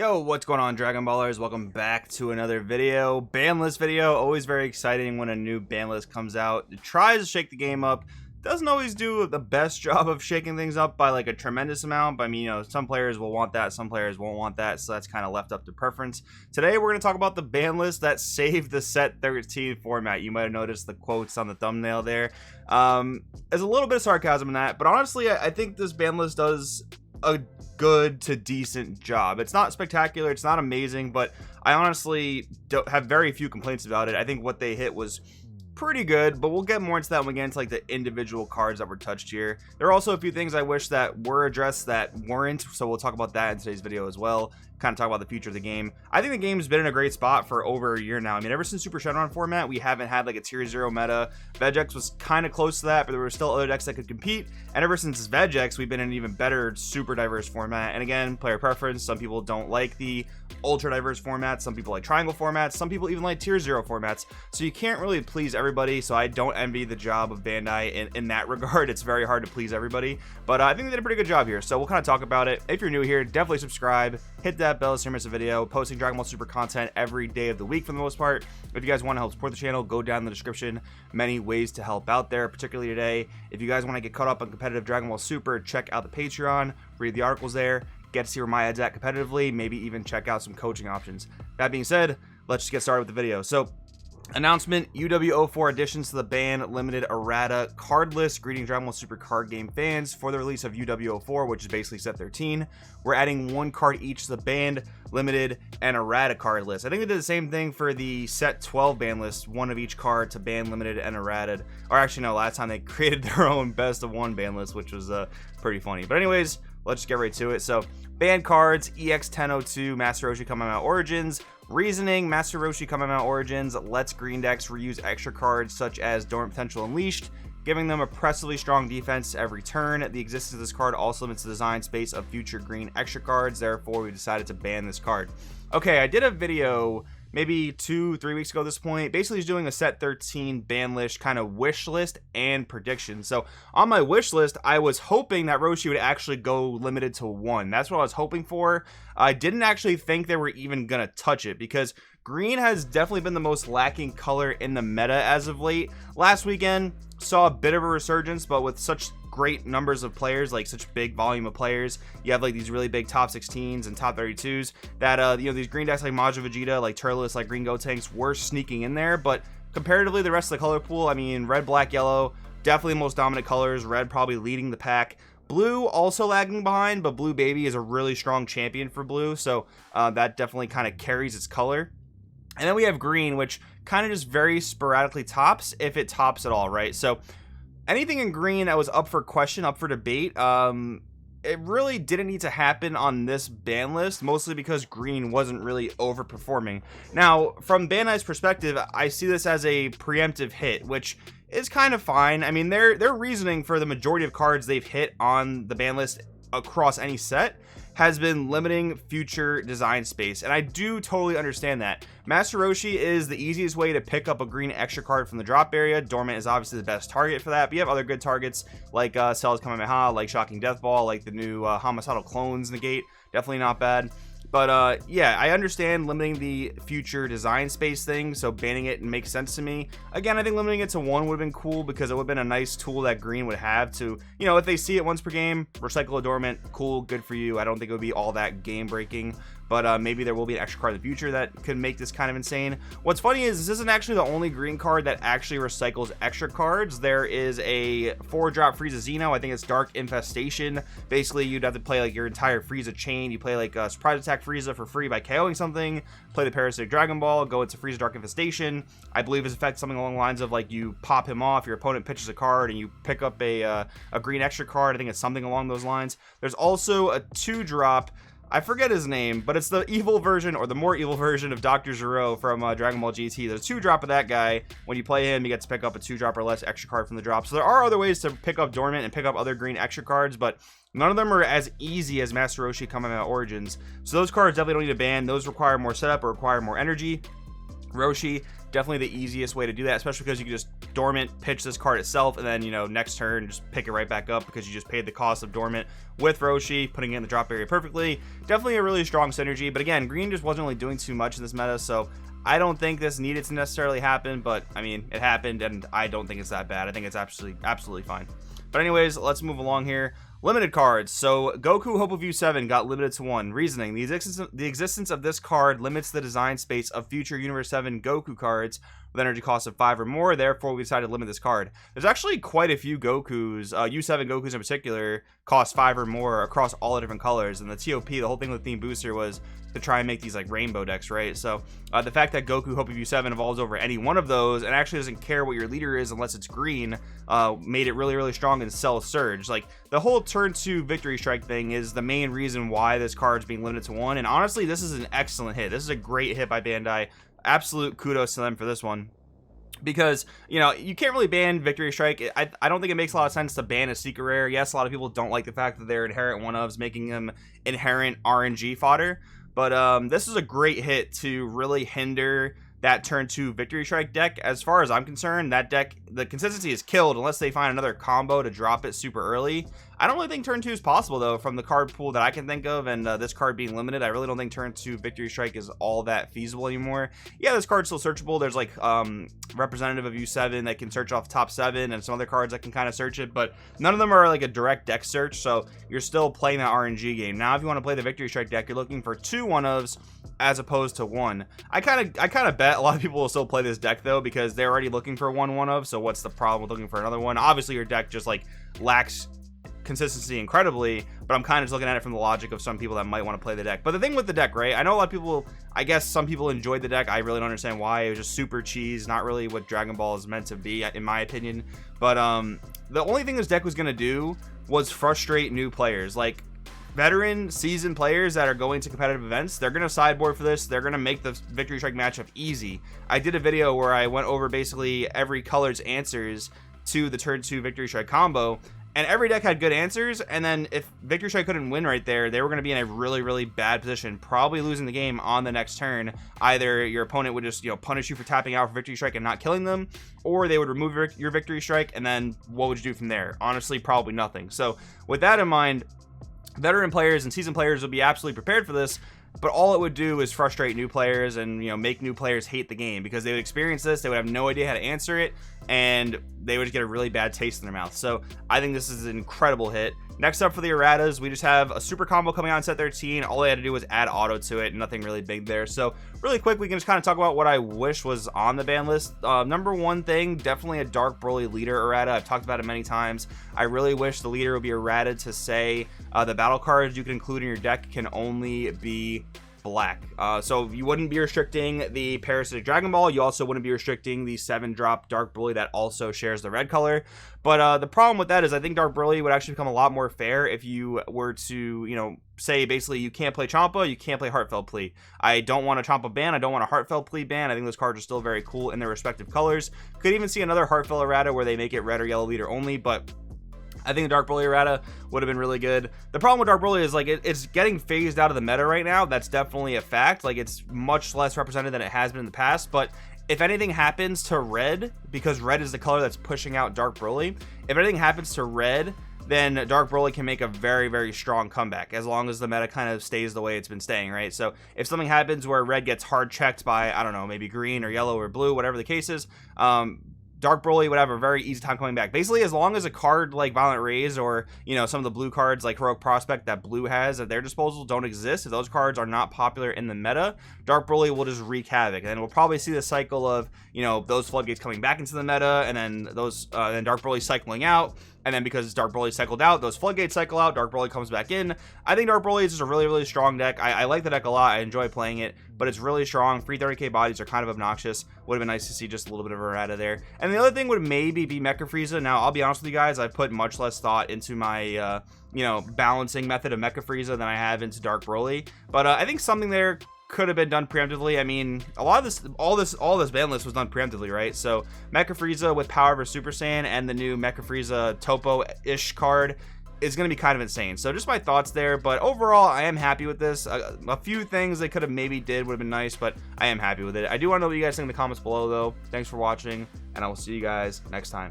Yo, what's going on, Dragon Ballers? Welcome back to another video. Ban list video. Always very exciting when a new ban list comes out. It tries to shake the game up. Doesn't always do the best job of shaking things up by like a tremendous amount. But I mean, you know, some players will want that, some players won't want that. So that's kind of left up to preference. Today, we're going to talk about the ban list that saved the set 13 format. You might have noticed the quotes on the thumbnail there. There's a little bit of sarcasm in that. But honestly, I think this ban list does a good to decent job. It's not spectacular, it's not amazing, but I honestly don't have very few complaints about it. I think what they hit was pretty good, but we'll get more into that when we get into like the individual cards that were touched here. There are also a few things I wish that were addressed that weren't, so we'll talk about that in today's video as well. Kind of talk about the future of the game. I think the game's been in a great spot for over a year now. I mean, ever since Super Shadowrun format, we haven't had like a tier 0 meta. Vegex was kind of close to that, but there were still other decks that could compete. And ever since Vegex, we've been in an even better super diverse format. And again, player preference. Some people don't like the ultra diverse formats. Some people like triangle formats. Some people even like tier 0 formats. So you can't really please everybody. So I don't envy the job of Bandai in that regard. It's very hard to please everybody. But I think they did a pretty good job here. So we'll kind of talk about it. If you're new here, definitely subscribe. Hit that bell so you miss a video. Posting Dragon Ball Super content every day of the week for the most part. If you guys want to help support the channel, go down in the description. Many ways to help out there, particularly today. If you guys want to get caught up on competitive Dragon Ball Super, check out the Patreon. Read the articles there. Get to see where my head's at competitively. Maybe even check out some coaching options. That being said, let's just get started with the video. So, announcement: UW04 additions to the Ban Limited Errata card list. Greetings, Dragon Ball Super card game fans. For the release of UW04, which is basically set 13, we're adding one card each to the Banned, Limited, and Errata card list. I think they did the same thing for the set 12 ban list, one of each card to Banned, Limited, and Errata. Or actually, no, last time they created their own best of one ban list, which was pretty funny. But anyways, let's just get right to it. So, banned cards: EX1002, Master Roshi Kamehameha Origins. Reasoning: Master Roshi Kamehameha Origins lets green decks reuse extra cards such as Dormant Potential Unleashed, giving them oppressively strong defense every turn. The existence of this card also limits the design space of future green extra cards, therefore we decided to ban this card. Okay, I did a video maybe 2-3 weeks ago at this point. Basically, he's doing a set 13 ban list kind of wish list and prediction. So on my wish list, I was hoping that Roshi would actually go limited to 1. That's what I was hoping for. I didn't actually think they were even gonna touch it because green has definitely been the most lacking color in the meta as of late. Last weekend saw a bit of a resurgence, but with such great numbers of players, like such big volume of players, you have like these really big top 16s and top 32s that you know, these green decks like Majin Vegeta, like Turles, like Green Gotenks were sneaking in there. But comparatively, the rest of the color pool, I mean, red, black, yellow, definitely the most dominant colors. Red probably leading the pack. Blue also lagging behind, but Blue Baby is a really strong champion for blue, so that definitely kind of carries its color. And then we have green, which kind of just very sporadically tops, if it tops at all, right? So anything in green that was up for question, up for debate, it really didn't need to happen on this ban list, mostly because green wasn't really overperforming. Now, from Bandai's perspective, I see this as a preemptive hit, which is kind of fine. I mean, their reasoning for the majority of cards they've hit on the ban list across any set has been limiting future design space, and I do totally understand that. Master Roshi is the easiest way to pick up a green extra card from the drop area. Dormant is obviously the best target for that, but you have other good targets like Cell's Kamehameha, like Shocking Death Ball, like the new Homicidal Clones Negate. Definitely not bad. But yeah, I understand limiting the future design space thing, so banning it makes sense to me. Again, I think limiting it to 1 would have been cool because it would have been a nice tool that green would have to, you know, if they see it once per game, recycle a Dormant, cool, good for you. I don't think it would be all that game breaking, but maybe there will be an extra card in the future that could make this kind of insane. What's funny is this isn't actually the only green card that actually recycles extra cards. There is a 4-drop Frieza Xeno. I think it's Dark Infestation. Basically, you'd have to play like your entire Frieza chain. You play like Surprise Attack Frieza for free by KOing something, play the Parasitic Dragon Ball, go into Frieza Dark Infestation. I believe his effect something along the lines of like you pop him off, your opponent pitches a card, and you pick up a green extra card. I think it's something along those lines. There's also a 2-drop, I forget his name, but it's the evil version, or the more evil version of Dr. Zero from Dragon Ball GT. There's a 2-drop of that guy. When you play him, you get to pick up a 2-drop or less extra card from the drop. So there are other ways to pick up Dormant and pick up other green extra cards, but none of them are as easy as Master Roshi Kamehameha Origins. So those cards definitely don't need to ban. Those require more setup or require more energy. Roshi, definitely the easiest way to do that, especially because you can just dormant pitch this card itself, and then, you know, next turn just pick it right back up because you just paid the cost of dormant with Roshi, putting it in the drop area perfectly. Definitely a really strong synergy, but again, green just wasn't really doing too much in this meta, so I don't think this needed to necessarily happen, but I mean, it happened, and I don't think it's that bad. I think it's absolutely fine. But anyways, let's move along here. Limited cards. So Goku Hope of View 7 got limited to 1. Reasoning: the existence of this card limits the design space of future Universe 7 Goku cards with energy cost of 5 or more. Therefore, we decided to limit this card. There's actually quite a few Gokus, U7 Gokus in particular, cost 5 or more across all the different colors. And the TOP, the whole thing with Theme Booster was to try and make these like rainbow decks, right? So the fact that Goku Hope of View 7 evolves over any one of those and actually doesn't care what your leader is unless it's green, made it really strong in Cell Surge. Like, the whole turn 2 Victory Strike thing is the main reason why this card's being limited to 1. And honestly, this is an excellent hit. This is a great hit by Bandai. Absolute kudos to them for this one. Because, you know, you can't really ban Victory Strike. I don't think it makes a lot of sense to ban a secret rare. Yes, a lot of people don't like the fact that they're inherent one-ofs, making them inherent RNG fodder. But this is a great hit to really hinder that turn 2 Victory Strike deck. As far as I'm concerned, that deck, the consistency is killed unless they find another combo to drop it super early. I don't really think turn 2 is possible, though, from the card pool that I can think of, and this card being limited. I really don't think turn 2 Victory Strike is all that feasible anymore. Yeah, this card's still searchable. There's like representative of U7 that can search off top 7, and some other cards that can kind of search it, but none of them are like a direct deck search, so you're still playing that RNG game. Now, if you want to play the Victory Strike deck, you're looking for 2 one-ofs as opposed to 1. I kind of bet a lot of people will still play this deck, though, because they're already looking for one of, so what's the problem with looking for another one? Obviously, your deck just like lacks consistency incredibly, but I'm kind of just looking at it from the logic of some people that might want to play the deck. But the thing with the deck, right, I know a lot of people, I guess some people enjoyed the deck. I really don't understand why. It was just super cheese, not really what Dragon Ball is meant to be, in my opinion. But the only thing this deck was going to do was frustrate new players. Like, veteran seasoned players that are going to competitive events, they're going to sideboard for this. They're going to make the Victory Strike matchup easy. I did a video where I went over basically every color's answers to the turn 2 Victory Strike combo, and every deck had good answers. And then if Victory Strike couldn't win right there, they were going to be in a really bad position, probably losing the game on the next turn. Either your opponent would just, you know, punish you for tapping out for Victory Strike and not killing them, or they would remove your Victory Strike, and then what would you do from there? Honestly, probably nothing. So with that in mind, veteran players and seasoned players would be absolutely prepared for this, but all it would do is frustrate new players and, you know, make new players hate the game, because they would experience this, they would have no idea how to answer it, and they would just get a really bad taste in their mouth. So I think this is an incredible hit. Next up for the erratas, we just have a super combo coming out in set 13. All they had to do was add auto to it, nothing really big there. So really quick, we can just kind of talk about what I wish was on the ban list. Number one thing, definitely a Dark Broly leader errata. I've talked about it many times. I really wish the leader would be errata to say the battle cards you can include in your deck can only be black. So you wouldn't be restricting the Parasitic Dragon Ball. You also wouldn't be restricting the 7-drop Dark Broly that also shares the red color. But the problem with that is I think Dark Broly would actually become a lot more fair if you were to, you know, say basically you can't play Champa, you can't play Heartfelt Plea. I don't want a Champa ban. I don't want a Heartfelt Plea ban. I think those cards are still very cool in their respective colors. Could even see another Heartfelt errata where they make it red or yellow leader only, but I think the Dark Broly errata would have been really good. The problem with Dark Broly is like it's getting phased out of the meta right now. That's definitely a fact. Like, it's much less represented than it has been in the past. But if anything happens to red, because red is the color that's pushing out Dark Broly, if anything happens to red, then Dark Broly can make a very strong comeback, as long as the meta kind of stays the way it's been staying, right? So if something happens where red gets hard checked by, I don't know, maybe green or yellow or blue, whatever the case is, Dark Broly would have a very easy time coming back. Basically, as long as a card like Violent Rays or, you know, some of the blue cards like Heroic Prospect that blue has at their disposal don't exist, if those cards are not popular in the meta, Dark Broly will just wreak havoc. And then we'll probably see the cycle of, you know, those floodgates coming back into the meta, and then those then Dark Broly cycling out. And then because Dark Broly cycled out, those floodgates cycle out, Dark Broly comes back in. I think Dark Broly is just a really strong deck. I like the deck a lot. I enjoy playing it, but it's really strong. Free 30k bodies are kind of obnoxious. Would have been nice to see just a little bit of errata there. And the other thing would maybe be Mecha Frieza. Now, I'll be honest with you guys, I've put much less thought into my, you know, balancing method of Mecha Frieza than I have into Dark Broly. But I think something there could have been done preemptively. I mean, a lot of this, all this ban list was done preemptively, right? So Mecha Frieza with Power over Super Saiyan and the new Mecha Frieza Topo-ish card is going to be kind of insane. So just my thoughts there, but overall I am happy with this. A few things they could have maybe did would have been nice, but I am happy with it. I do want to know what you guys think in the comments below though. Thanks for watching, and I will see you guys next time.